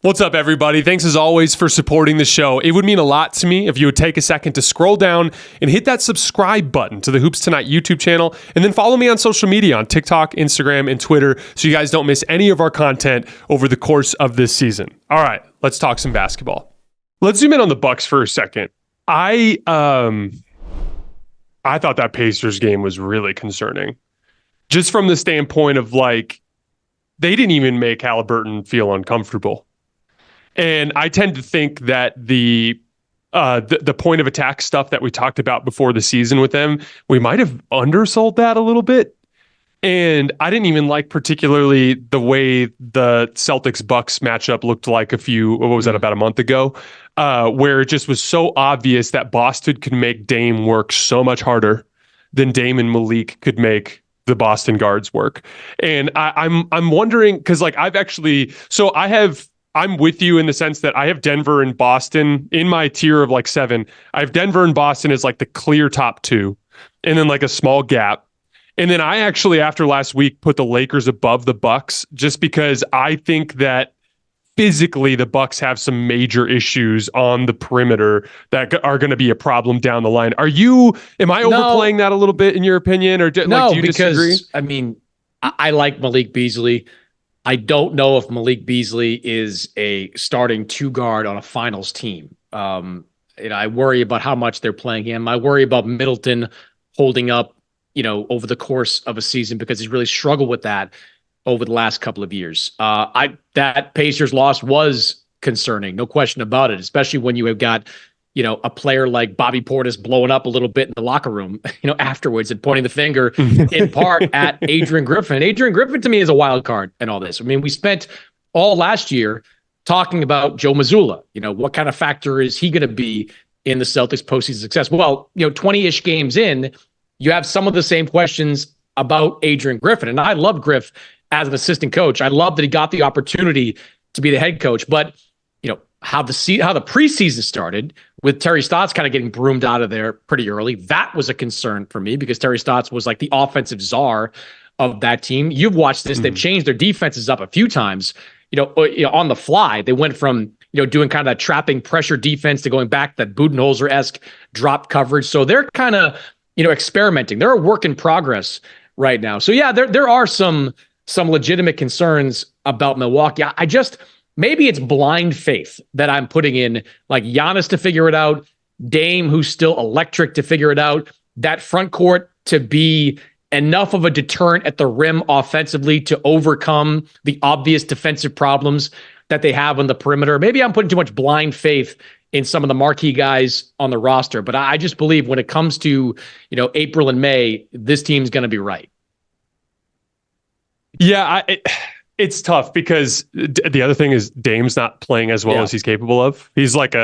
What's up, everybody? Thanks as always for supporting the show. It would mean a lot to me if you would take a second to scroll down and hit that subscribe button to the Hoops Tonight YouTube channel, and then follow me on social media on TikTok, Instagram, and Twitter so you guys don't miss any of our content over the course of this season. All right, let's talk some basketball. Let's zoom in on the Bucks for a second. I thought that Pacers game was really concerning, just from the standpoint of like they didn't even make Halliburton feel uncomfortable. And I tend to think that the point of attack stuff that we talked about before the season with them, we might have undersold that a little bit. And I didn't even like particularly the way the Celtics Bucks matchup looked like about a month ago, where it just was so obvious that Boston could make Dame work so much harder than Dame and Malik could make the Boston guards work. And I'm wondering, because like I'm with you in the sense that I have Denver and Boston in my tier of like 7. I have Denver and Boston as like the clear top 2, and then like a small gap. And then I actually, after last week, put the Lakers above the Bucks just because I think that physically the Bucks have some major issues on the perimeter that are going to be a problem down the line. Am I overplaying that a little bit in your opinion, or do you disagree? I mean, I like Malik Beasley. I don't know if Malik Beasley is a starting 2 guard on a finals team. I worry about how much they're playing him. I worry about Middleton holding up, over the course of a season because he's really struggled with that over the last couple of years. That Pacers loss was concerning, no question about it, especially when you have got, a player like Bobby Portis blowing up a little bit in the locker room, afterwards and pointing the finger in part at Adrian Griffin. Adrian Griffin to me is a wild card in all this. I mean, we spent all last year talking about Joe Mazzulla. What kind of factor is he going to be in the Celtics postseason success? Well, 20-ish games in, you have some of the same questions about Adrian Griffin. And I love Griff as an assistant coach. I love that he got the opportunity to be the head coach, but how the preseason started with Terry Stotts kind of getting broomed out of there pretty early. That was a concern for me because Terry Stotts was like the offensive czar of that team. You've watched this. They've changed their defenses up a few times, on the fly. They went from, doing kind of that trapping pressure defense to going back to that Budenholzer-esque drop coverage. So they're kind of, experimenting. They're a work in progress right now. So yeah, there are some legitimate concerns about Milwaukee. Maybe it's blind faith that I'm putting in, like Giannis to figure it out, Dame, who's still electric, to figure it out, that front court to be enough of a deterrent at the rim offensively to overcome the obvious defensive problems that they have on the perimeter. Maybe I'm putting too much blind faith in some of the marquee guys on the roster, but I just believe when it comes to, April and May, this team's going to be right. Yeah, it's tough because the other thing is Dame's not playing as well as he's capable of. He's like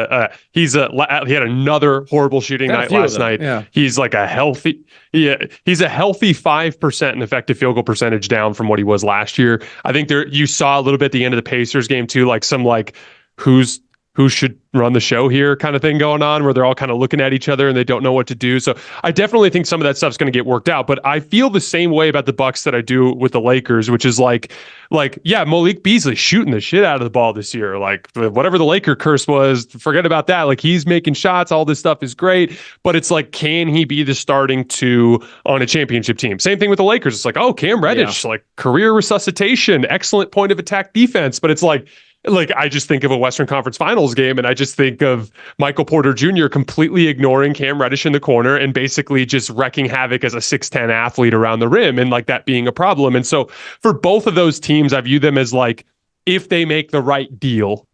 he had another horrible shooting night last night. Yeah. He's like he's a healthy 5% in effective field goal percentage down from what he was last year. I think you saw a little bit at the end of the Pacers game too, like some who should run the show here kind of thing going on, where they're all kind of looking at each other and they don't know what to do. So I definitely think some of that stuff's going to get worked out, but I feel the same way about the Bucks that I do with the Lakers, which is like, Malik Beasley shooting the shit out of the ball this year. Like whatever the Laker curse was, forget about that. Like he's making shots. All this stuff is great, but it's like, can he be the starting 2 on a championship team? Same thing with the Lakers. It's like, oh, Cam Reddish, like career resuscitation, excellent point of attack defense. But it's like I just think of a Western Conference Finals game, and I just think of Michael Porter Jr. completely ignoring Cam Reddish in the corner and basically just wrecking havoc as a 6'10" athlete around the rim, and like that being a problem. And so for both of those teams, I view them as like, if they make the right deal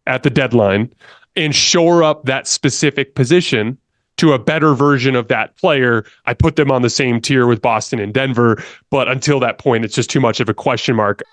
at the deadline and shore up that specific position to a better version of that player, I put them on the same tier with Boston and Denver. But until that point, it's just too much of a question mark.